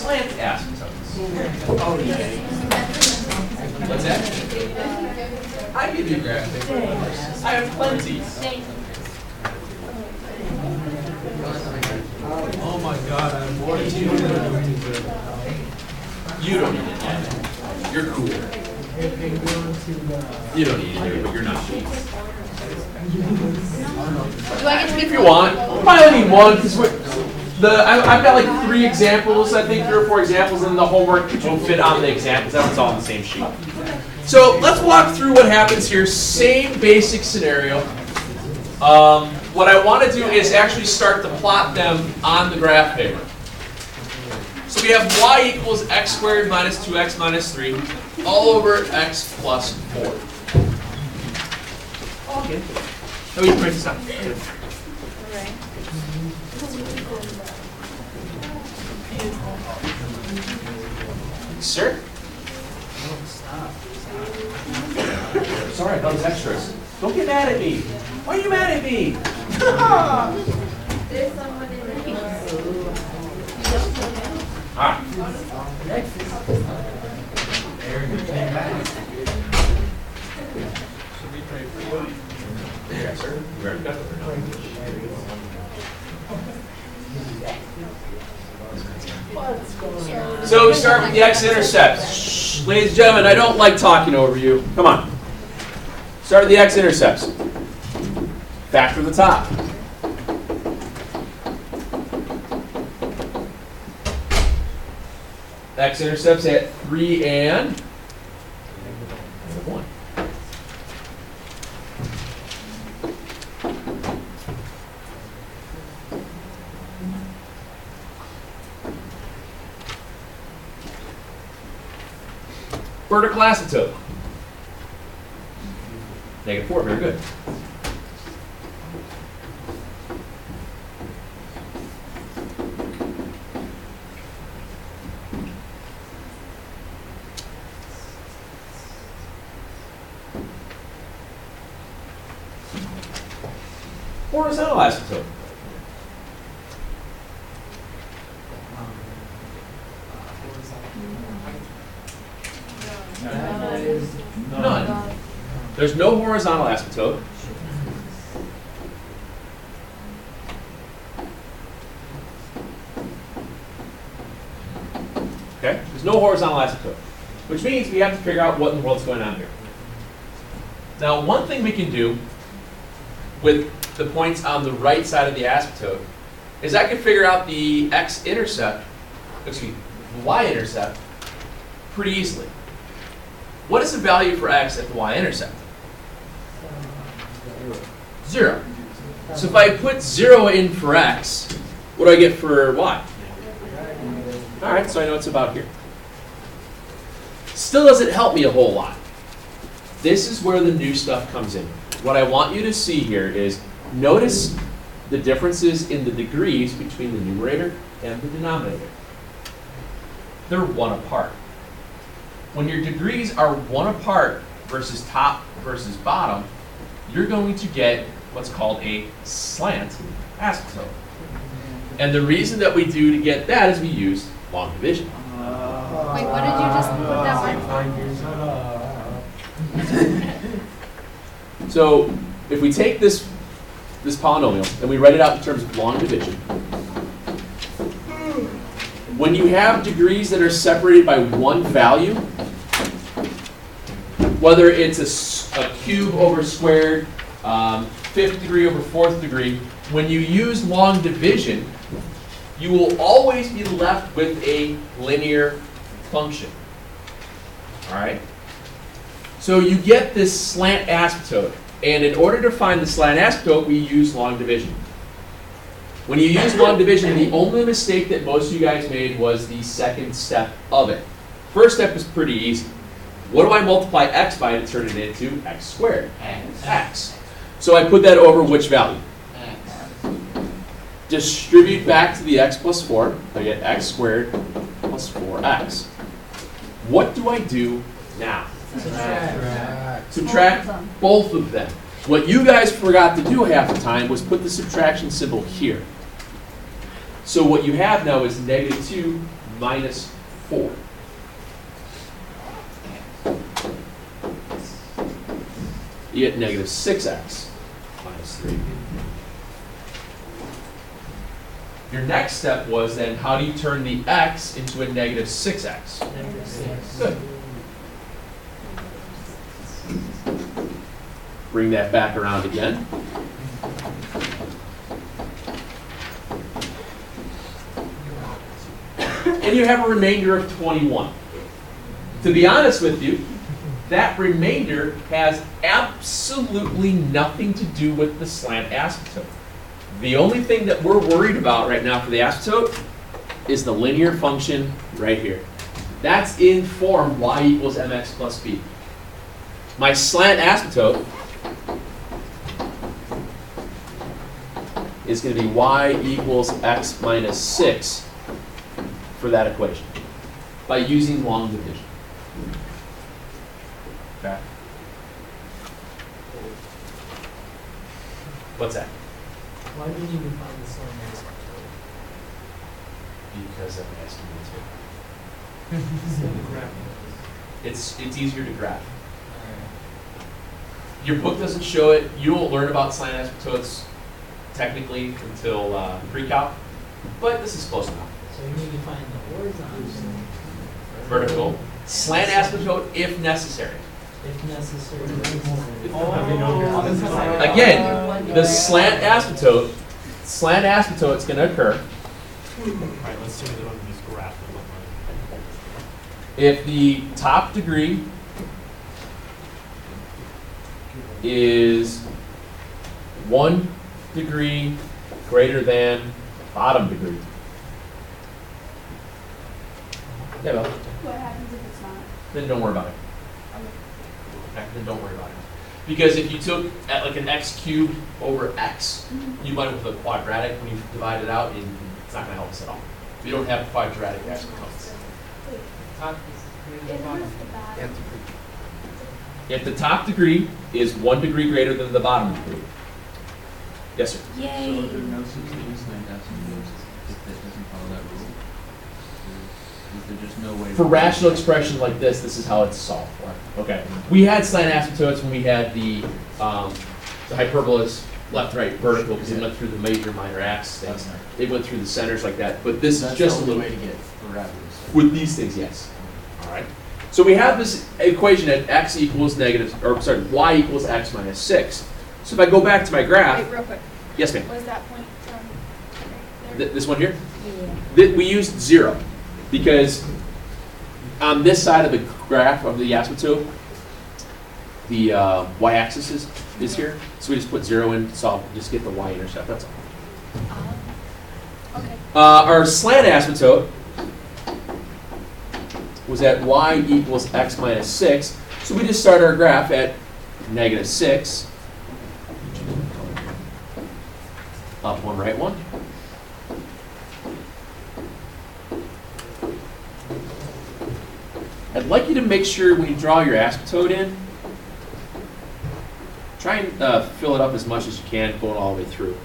slant asymptotes. What's that? I give you graphic. I have plenty. Oh my God, I'm more than you. You don't need it yet. You're cool. You don't need it, but you're not cheap. Do I get to be If you want, I only need one because I've got like 3 examples, I think 3 or 4 examples, and the homework will fit on the examples. That's all on the same sheet. So let's walk through what happens here. Same basic scenario. What I want to do is actually start to plot them on the graph paper. So we have y equals x squared minus 2x minus 3 all over x plus 4. All good. No, you can print this out. Sir? Sorry about those extras. Don't get mad at me. Why are you mad at me? There's someone in the Ah. Yeah, sir. Very good. So we start with the x-intercept. Shh, ladies and gentlemen, I don't like talking over you. Come on. Start with the x-intercepts. Factor the top. X-intercepts at 3 and 1. Vertical asymptote. -4, very good. Horizontal asymptote. None. There's no horizontal asymptote. Okay? There's no horizontal asymptote, which means we have to figure out what in the world's going on here. Now, one thing we can do with the points on the right side of the asymptote is I can figure out the x-intercept, excuse me, the y-intercept pretty easily. What is the value for x at the y-intercept? 0. So if I put 0 in for x, what do I get for y? All right, so I know it's about here. Still doesn't help me a whole lot. This is where the new stuff comes in. What I want you to see here is notice the differences in the degrees between the numerator and the denominator. They're 1 apart. When your degrees are 1 apart versus top versus bottom, you're going to get what's called a slant asymptote. And the reason that we do to get that is we use long division. Wait, what did you just put that one? So if we take this polynomial and we write it out in terms of long division, when you have degrees that are separated by 1 value, whether it's a cube over squared, 5th degree over 4th degree, when you use long division, you will always be left with a linear function. All right? So you get this slant asymptote, and in order to find the slant asymptote, we use long division. When you use long division, the only mistake that most of you guys made was the second step of it. First step is pretty easy. What do I multiply x by to turn it into x squared? X. So I put that over which value? Distribute back to the x plus 4. I get x squared plus 4x. What do I do now? Subtract both of them. What you guys forgot to do half the time was put the subtraction symbol here. So what you have now is -2 minus 4. You get negative 6x minus 3. Your next step was then, how do you turn the x into a negative 6x? Good. Bring that back around again. And you have a remainder of 21. To be honest with you, that remainder has absolutely nothing to do with the slant asymptote. The only thing that we're worried about right now for the asymptote is the linear function right here. That's in form y equals mx plus b. My slant asymptote is going to be y equals x minus 6 for that equation by using long division. Okay. What's that? Why didn't you find the slant asymptote? Because I'm asking you to. It's easier to graph. Your book doesn't show it. You won't learn about slant asymptotes technically until pre-calc, but this is close enough. So you need to find the horizontal, Vertical. Slant asymptote if necessary. if necessary. Again, the slant asymptote is going to occur Alright, let's see what it on this graph will look like. if the top degree is 1 degree greater than bottom degree. Yeah, Bill. What happens if it's not? Then don't worry about it. Okay, then don't worry about it. Because if you took like an x cubed over x, you might have a quadratic when you divide it out, and it's not going to help us at all. We don't have quadratic asymptotes. If the top degree is 1 degree greater than the bottom degree. Yes, sir. So Yay. are there no such thing as slant asymptotes if that doesn't follow that rule? Is there just no way? For rational expressions like this is how it's solved for. Okay. We had slant asymptotes when we had the hyperbolas left, right, vertical, because it went through the major, minor axis things. It went through the centers like that. But this is That's just a the only little way to get parameters. with these things, yes. All right. So we have this equation at x equals y equals x minus 6. So if I go back to my graph, Wait, real quick. yes, ma'am. What is that point from? There? This one here. We used 0 because on this side of the graph of the asymptote, the y-axis is here. So we just put 0 in to solve, just get the y-intercept. That's all. Okay. Our slant asymptote was at y equals x minus 6. So we just start our graph at negative 6. Up 1, right 1. I'd like you to make sure when you draw your asymptote in, try and fill it up as much as you can going all the way through.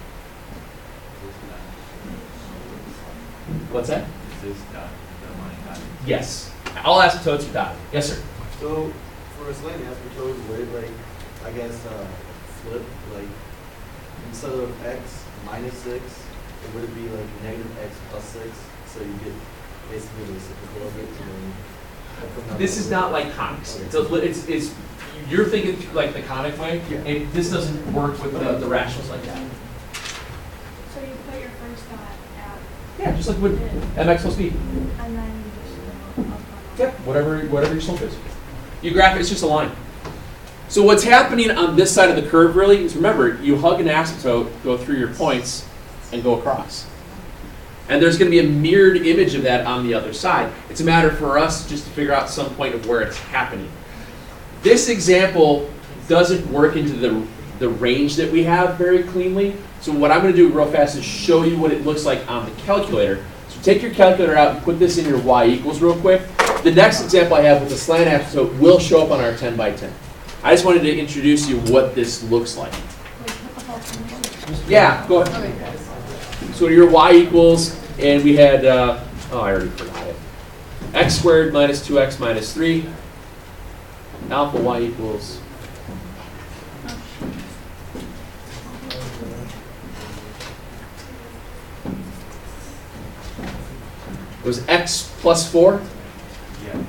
What's that? Is this dot, the line dot? Yes. All asymptotes are dotted. Yes, sir. So for a slant asymptote, would it flip, instead of x minus 6, would it be negative x plus 6? So you get basically the reciprocal of it. And then This is not like conics. It's you're thinking like the conic way. And this doesn't work with the rationals like that. So you put your first dot at, Yeah, just like with mx plus b. and then you just go up. Yep, whatever your slope is. You graph it, it's just a line. So what's happening on this side of the curve really is, remember, you hug an asymptote, go through your points, and go across. And there's going to be a mirrored image of that on the other side. It's a matter for us just to figure out some point of where it's happening. This example doesn't work into the range that we have very cleanly. So what I'm going to do real fast is show you what it looks like on the calculator. So take your calculator out and put this in your y equals real quick. The next example I have with the slant asymptote will show up on our 10 by 10. I just wanted to introduce you what this looks like. Yeah, go ahead. So your y equals, and we had Oh, I already forgot it. X squared minus 2x minus 3. Alpha y equals. It was x plus 4. Yeah.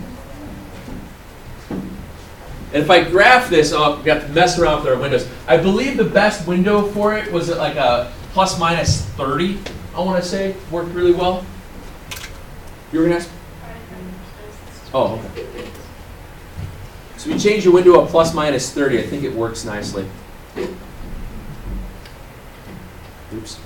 And if I graph this, oh, we have to mess around with our windows. I believe the best window for it was at like a plus minus 30, I want to say. Worked really well. You were going to ask? Oh, okay. So we change your window a plus minus 30. I think it works nicely. Oops.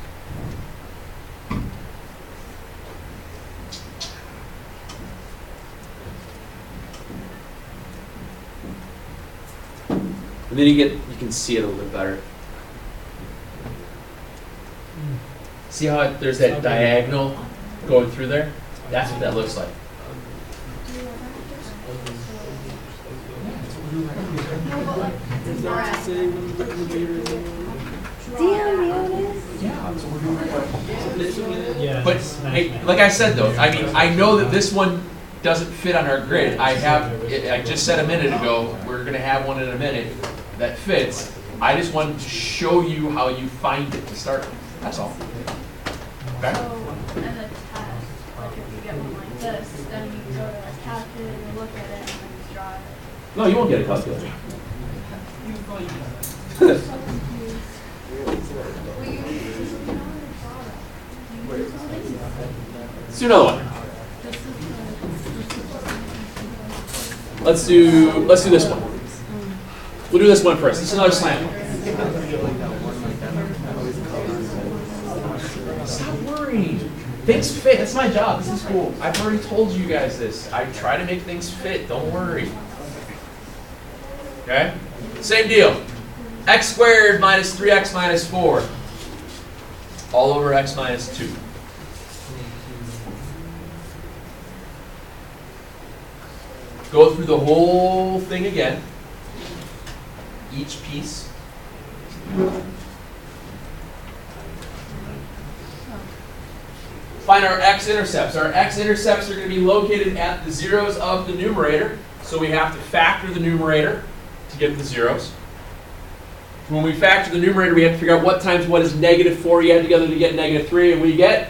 And then you can see it a little bit better. See how there's that diagonal going through there? That's what that looks like. Yeah, so we're doing right. Yeah. But hey, like I said though, I mean, I know that this one doesn't fit on our grid. I just said a minute ago, we're gonna have one in a minute that fits. I just wanted to show you how you find it to start with. That's all. Okay? So, in the test, like if you get one like this, then you can go to like calculator and look at it and then just draw it. No, you won't get a calculator. So confused. Will you use this one or use all these? Let's do another one. This is Let's do this one. We'll do this one first. This is another slant. Stop worrying. Things fit. That's my job. This is cool. I've already told you guys this. I try to make things fit. Don't worry. Okay? Same deal. X squared minus 3x minus 4. All over x minus 2. Go through the whole thing again. Each piece. Find our x-intercepts. Our x-intercepts are going to be located at the zeros of the numerator. So we have to factor the numerator to get the zeros. When we factor the numerator, we have to figure out what times what is negative 4. You add together to get negative 3. And what do you get?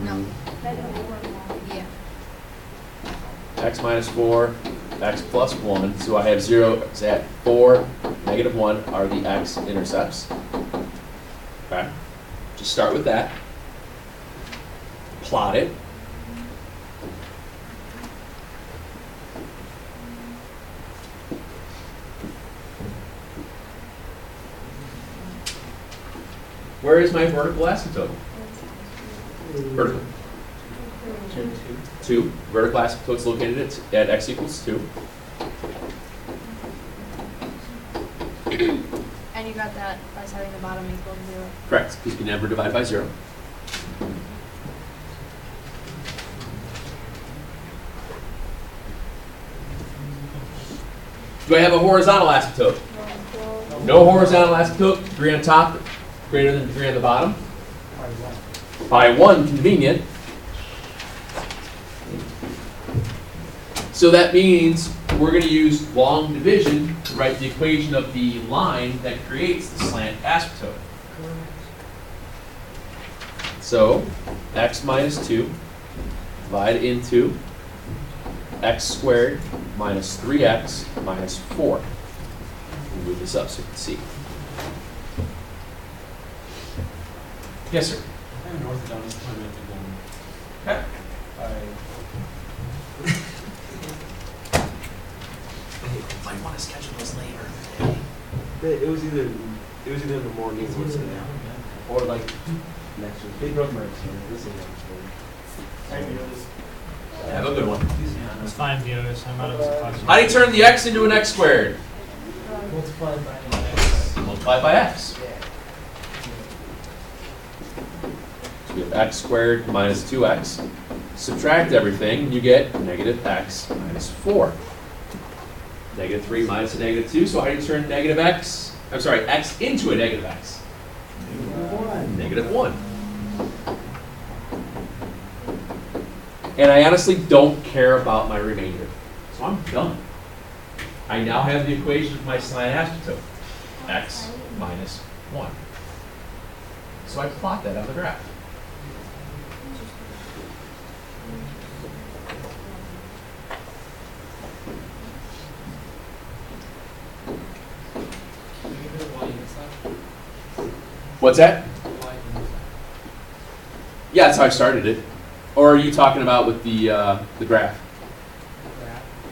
no. Yeah. X minus 4, x plus 1. So I have 0 at 4, negative 1 are the x-intercepts. Okay? Just start with that. Plot it. Where is my vertical asymptote? Vertical. 2. Vertical asymptote's located at x equals 2. And you got that by setting the bottom equal to 0. Correct, because you can never divide by 0. Do I have a horizontal asymptote? No horizontal asymptote. 3 on top, greater than 3 on the bottom. By 1, convenient. So that means we're going to use long division to write the equation of the line that creates the slant asymptote. So x minus 2 divided into x squared minus 3x minus 4. We'll move this up so you can see. Yes, sir. I have an orthodontist appointment again. Okay. Might want to schedule this later. It was either in the morning or today. Or like next week. Big road merge, this is Have a good one. It's fine, viewers. I'm out of the class. How do you turn the x into an x squared? Multiplied by x. Multiply by x. So we have x squared minus 2x. Subtract everything, and you get negative x minus 4. Negative 3 minus a negative 2. So how do you turn negative x? I'm sorry, x into a negative x? Negative 1. And I honestly don't care about my remainder. So I'm done. I now have the equation of my slant asymptote, x minus 1. So I plot that on the graph. What's that? Yeah, that's how I started it. Or are you talking about with the graph?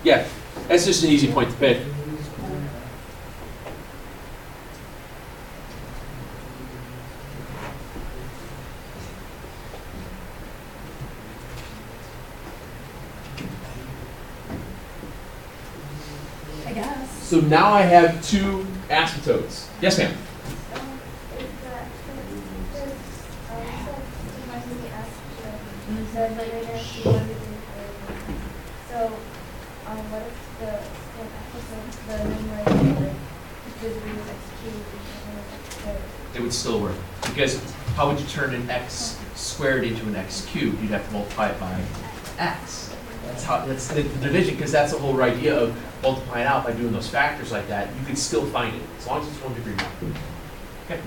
Yeah, that's just an easy point to pick. I guess. So now I have two asymptotes. Yes, ma'am. So what if the episode, the numerator, like, did we use x cubed? It would still work. Because how would you turn an x squared into an x cubed? You'd have to multiply it by x. That's the division, because that's the whole idea of multiplying out by doing those factors like that. You can still find it, as long as it's 1 degree more. Okay.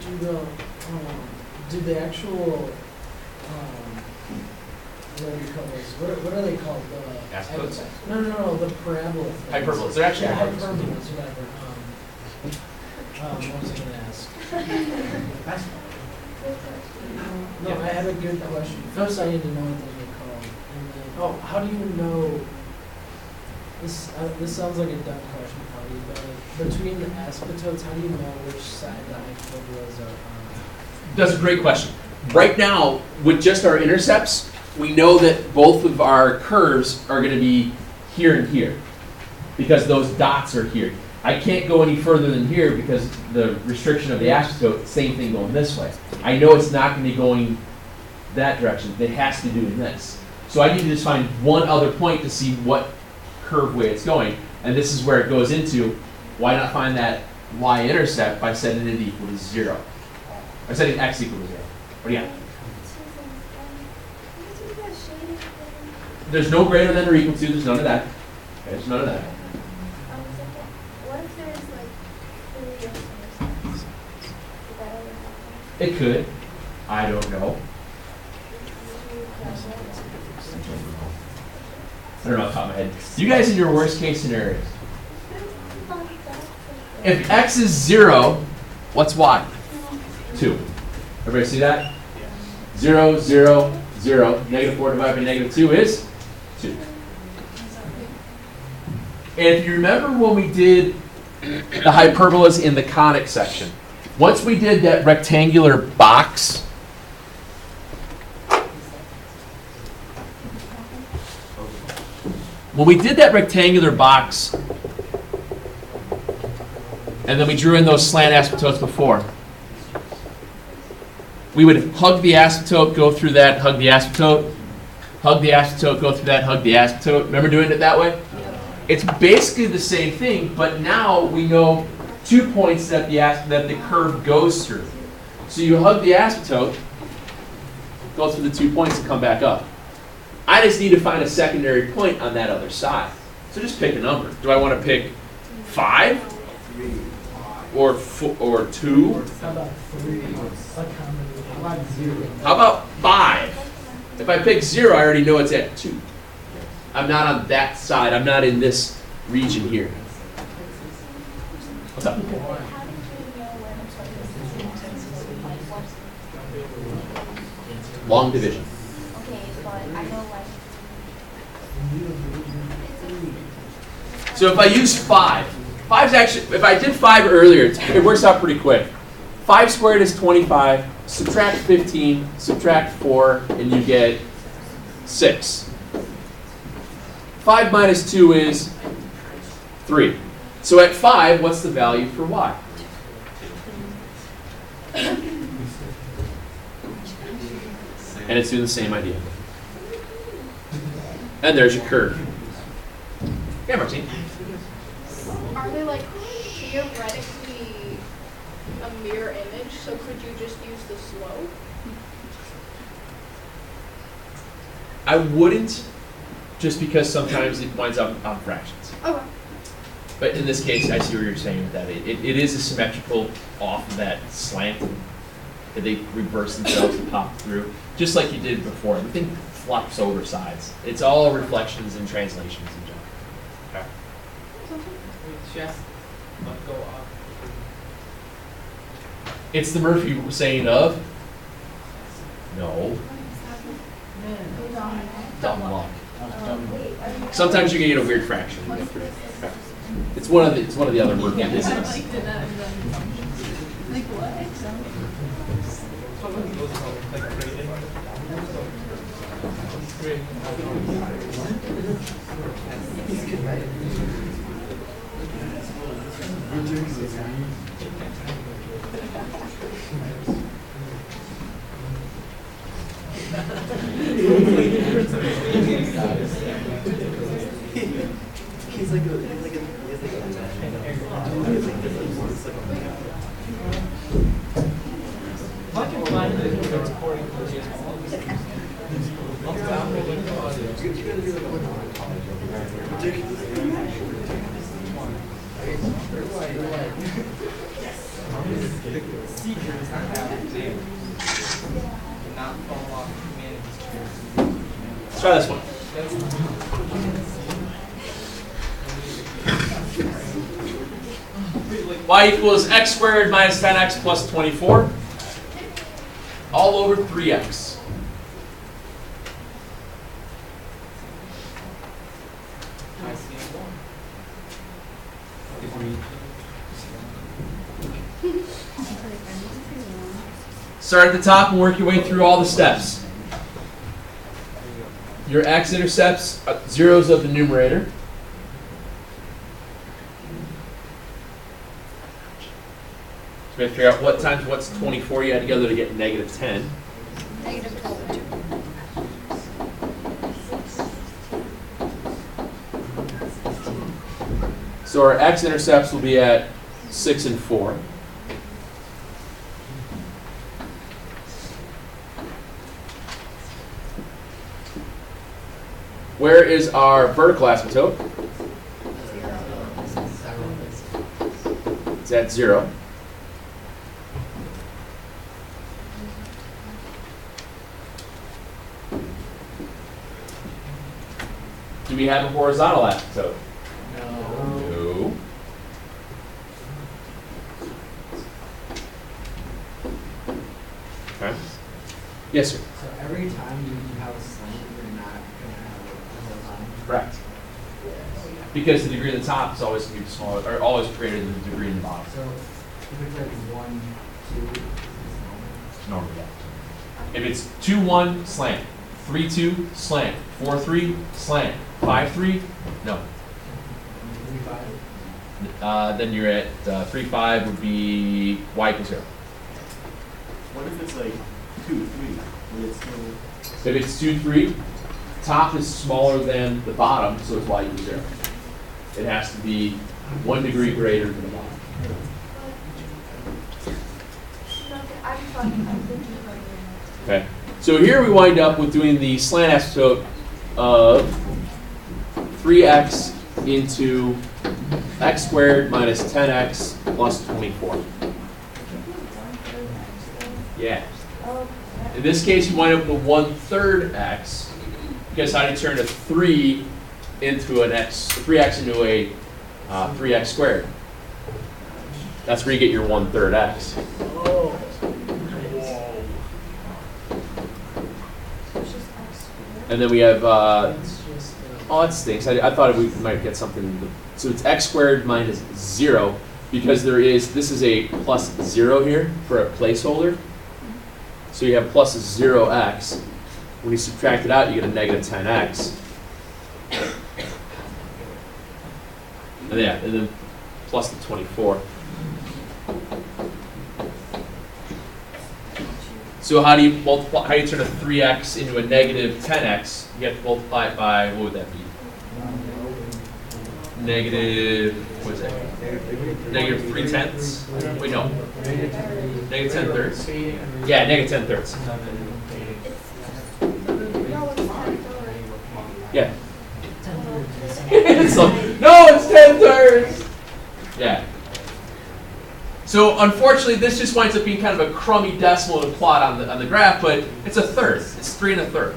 Do the actual, what do you call those? What are they called? Asymptotes? No, the parabola things. Hyperbolas. They're actually Yeah, hyperbolas. hyperbolas, whatever. What was I gonna ask? No, I have a good question. First, I need to know what those are called. And then, how do you know? This sounds like a dumb question, probably, but between the asymptotes, how do you know which side the hyperbolas are on? That's a great question. Right now, with just our intercepts, we know that both of our curves are going to be here and here because those dots are here. I can't go any further than here because the restriction of the asymptote, same thing going this way. I know it's not going to be going that direction. It has to do in this. So I need to just find one other point to see what curve way it's going. And this is where it goes into, why not find that y-intercept by setting it equal to 0? Or setting x equal to 0. What do you got? There's no greater than or equal to. There's none of that. Okay, there's none of that. What if there's like 3 intercepts? Would that ever happen? It could. I don't know. I don't know off the top of my head. You guys in your worst case scenarios. If x is 0, what's y? 2. Everybody see that? 0, 0, 0. Negative 4 divided by negative 2 is 2. And if you remember when we did the hyperbolas in the conic section, once we did that rectangular box, when we did that rectangular box, and then we drew in those slant asymptotes before, we would hug the asymptote, go through that, hug the asymptote, hug the asymptote, go through that, hug the asymptote. Remember doing it that way? It's basically the same thing, but now we know 2 points that the curve goes through. So you hug the asymptote, go through the 2 points and come back up. I just need to find a secondary point on that other side. So just pick a number. Do I want to pick 5? Or 2? How about 3? How about 0? How about 5? If I pick 0, I already know it's at 2. I'm not on that side. I'm not in this region here. What's up? How did you know when it's Long division. okay, but I know like So if I use 5, 5's actually, if I did 5 earlier, it works out pretty quick. 5 squared is 25, subtract 15, subtract 4, and you get 6. 5 minus 2 is 3. So at 5, what's the value for y? And it's doing the same idea. And there's your curve. Yeah, Martine. Are they like theoretically a mirror image? So could you just use the slope? I wouldn't, just because sometimes it winds up on fractions. Okay. But in this case, I see what you're saying with that. It is a symmetrical off of that slant that they reverse themselves and pop through, just like you did before. The thing flops over sides. It's all reflections and translations in general. Okay. Just let go up. It's the Murphy saying of? No. Dumb luck. Sometimes you can get a weird fraction. It's one of the other Murphy isms. Like what? He's like a Let's try this one. Y equals x squared minus 10x plus 24 all over 3x. Start at the top and work your way through all the steps. Your x-intercepts, zeros of the numerator. So we have to figure out what times what's 24 you add together to get negative 10. Negative 12 2. So our x-intercepts will be at 6 and 4. Where is our vertical asymptote? It's at 0. Do we have a horizontal asymptote? No. Okay. Yes, sir. So every time you have a slant, you're not going to have a horizontal. Correct. Because the degree at the top is always going to be smaller, or always greater than the degree in the bottom. So if it's like 1, 2, it's Normally, yeah. If it's 2-1, slant. 3-2, slant. 4-3, slant. 5-3, no. 3, 5. Then you're at 3-5 would be y equals 0. What if it's like 2, 3? Would it still? If it's 2-3, top is smaller than the bottom, so it's y equals 0. It has to be 1 degree greater than the bottom. I'm thinking about it. Okay. So here we wind up with doing the slant asymptote of 3x into x squared minus 10x plus 24. Yeah. In this case, you wind up with 1/3 x, because how do you turn a 3 into an x, 3x into a 3x squared? That's where you get your 1/3 x. Oh. And then we have, It's just oh, that stinks. I thought we might get something. So it's x squared minus 0, because this is a plus 0 here for a placeholder. So you have plus 0x. When you subtract it out, you get a negative 10x. And then plus the 24. So how do you multiply? How do you turn a 3x into a negative 10x? You have to multiply it by, what would that be? Negative, what is that? Negative 3/10? Wait, no. Negative 10/3. Yeah, negative 10/3. Yeah. So unfortunately, this just winds up being kind of a crummy decimal to plot on the graph, but it's a third. It's 3 1/3.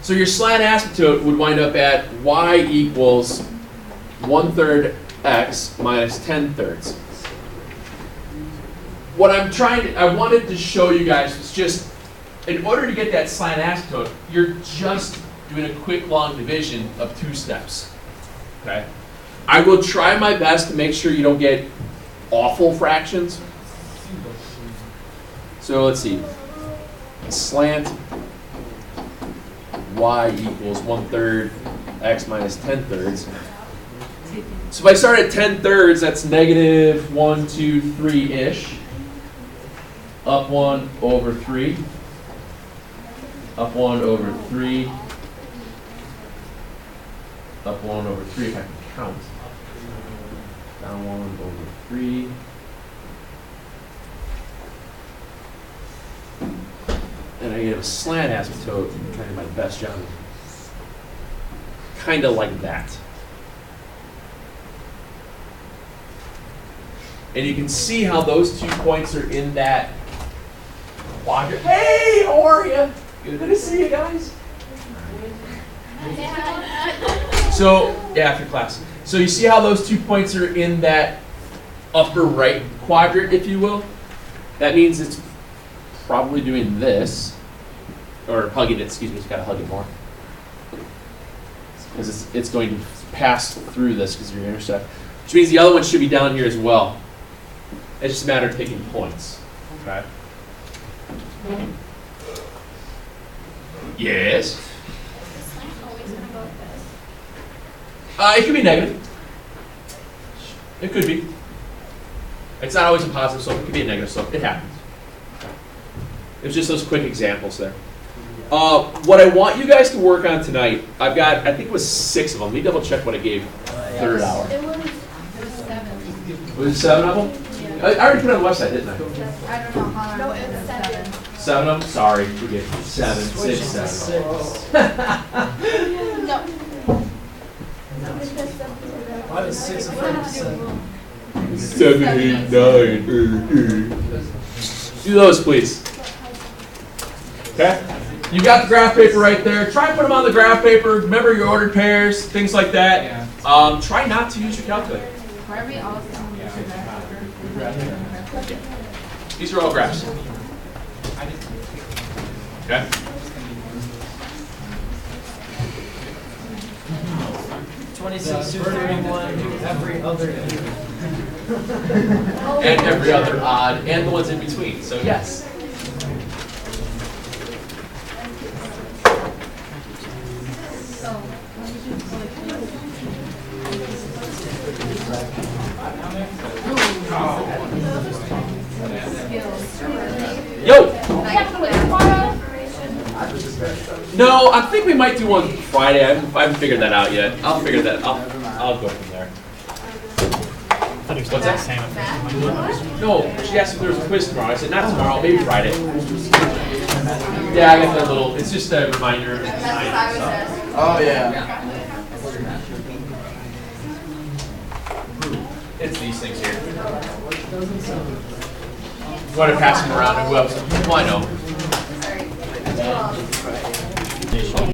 So your slant asymptote would wind up at y equals 1/3 x minus 10/3. What I wanted to show you guys was just, in order to get that slant asymptote, you're just doing a quick long division of 2 steps. Okay? I will try my best to make sure you don't get awful fractions. So let's see. Slant y equals 1/3 x minus 10/3. So if I start at 10/3, that's negative 1, 2, 3-ish. Up 1 over 3. Up 1 over 3. Up 1 over 3 if I can count. Down 1 over 3. And I get a slant asymptote, I'm trying my best job. Kind of like that. And you can see how those 2 points are in that quadrant. Hey, how are you? Good to see you guys. So, yeah, after class. So you see how those 2 points are in that upper right quadrant, if you will? That means it's probably doing this, or hugging it, excuse me, just gotta hug it more. Because it's going to pass through this because of your intercept. Which means the other one should be down here as well. It's just a matter of taking points. Okay? Yes? Is the slant always gonna go like this? It could be negative. It could be. It's not always a positive slope. It could be a negative slope. It happens. It's just those quick examples there. What I want you guys to work on tonight, I've got, I think it was 6 of them. Let me double check what I gave third hour. It was 7. Was it 7 of them? I already put it on the website, didn't I? I don't know how. No, it was 7. 7 of them? Sorry, forget. 7, 6, 7. No. Why was 6 in front of 7? 7, 8, 9. Do those, please. Okay? You got the graph paper right there. Try and put them on the graph paper. Remember your ordered pairs, things like that. Try not to use your calculator. Why are we all These are all graphs. Okay? 26 to 31, every other year. And every other odd, and the ones in between. So yes. Yo! No, I think we might do one Friday. I haven't figured that out yet. I'll figure that. I'll go from there. What's that? No, she asked if there was a quiz tomorrow. I said not tomorrow, maybe Friday. Yeah, I got that little. It's just a reminder. Oh yeah. It's these things here. You want to pass them around to who else? Well, I know.